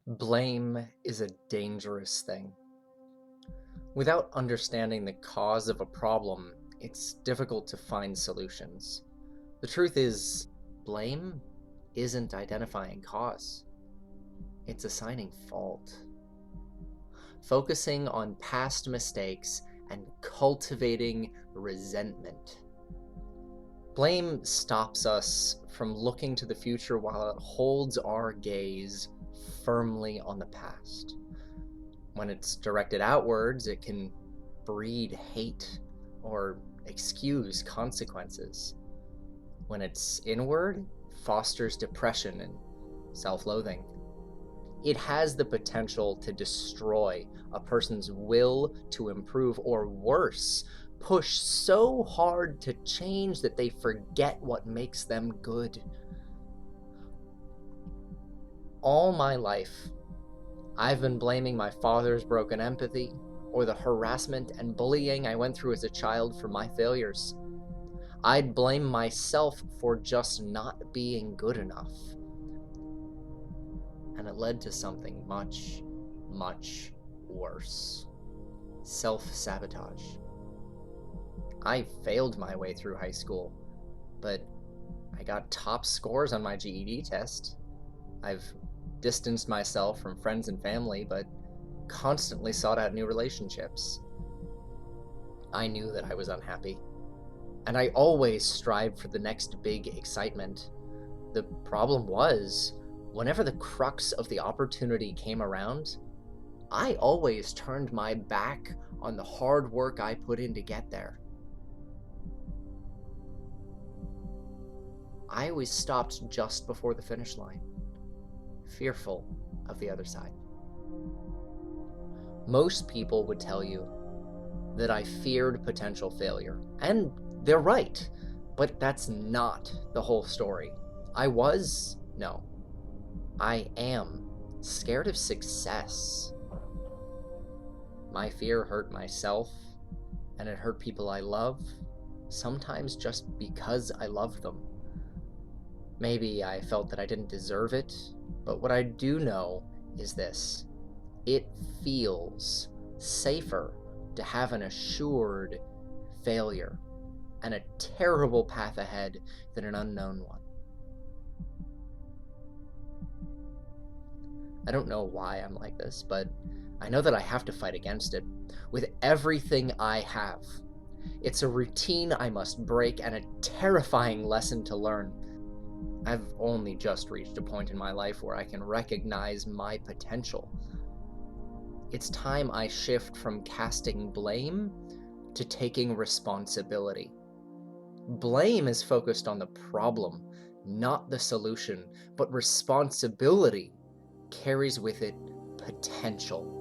Blame is a dangerous thing. Without understanding the cause of a problem, it's difficult to find solutions. The truth is, blame isn't identifying cause, it's assigning fault. Focusing on past mistakes and cultivating resentment. Blame stops us from looking to the future while it holds our gaze firmly on the past. When it's directed outwards, it can breed hate or excuse consequences. When it's inward, it fosters depression and self-loathing. It has the potential to destroy a person's will to improve, or worse, push so hard to change that they forget what makes them good. All my life, I've been blaming my father's broken empathy or the harassment and bullying I went through as a child for my failures. I'd blame myself for just not being good enough. And it led to something much, much worse. Self-sabotage. I failed my way through high school, but I got top scores on my GED test. I've distanced myself from friends and family, but constantly sought out new relationships. I knew that I was unhappy, and I always strived for the next big excitement. The problem was, whenever the crux of the opportunity came around, I always turned my back on the hard work I put in to get there. I always stopped just before the finish line, fearful of the other side. Most people would tell you that I feared potential failure, and they're right, but that's not the whole story. No, I am scared of success. My fear hurt myself, and it hurt people I love, sometimes just because I loved them. Maybe I felt that I didn't deserve it, but what I do know is this: it feels safer to have an assured failure and a terrible path ahead than an unknown one. I don't know why I'm like this, but I know that I have to fight against it with everything I have. It's a routine I must break and a terrifying lesson to learn. I've only just reached a point in my life where I can recognize my potential. It's time I shift from casting blame to taking responsibility. Blame is focused on the problem, not the solution, but responsibility carries with it potential.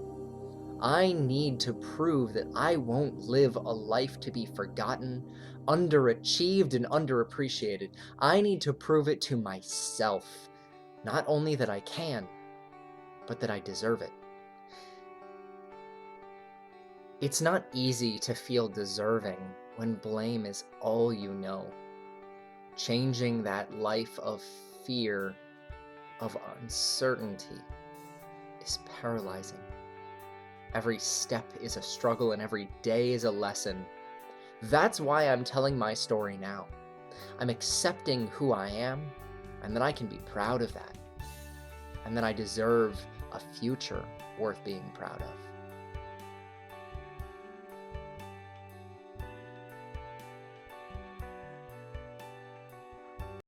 I need to prove that I won't live a life to be forgotten, underachieved, and underappreciated. I need to prove it to myself, not only that I can, but that I deserve it. It's not easy to feel deserving when blame is all you know. Changing that life of fear, of uncertainty, is paralyzing. Every step is a struggle and every day is a lesson. That's why I'm telling my story now. I'm accepting who I am, and that I can be proud of that, and that I deserve a future worth being proud of.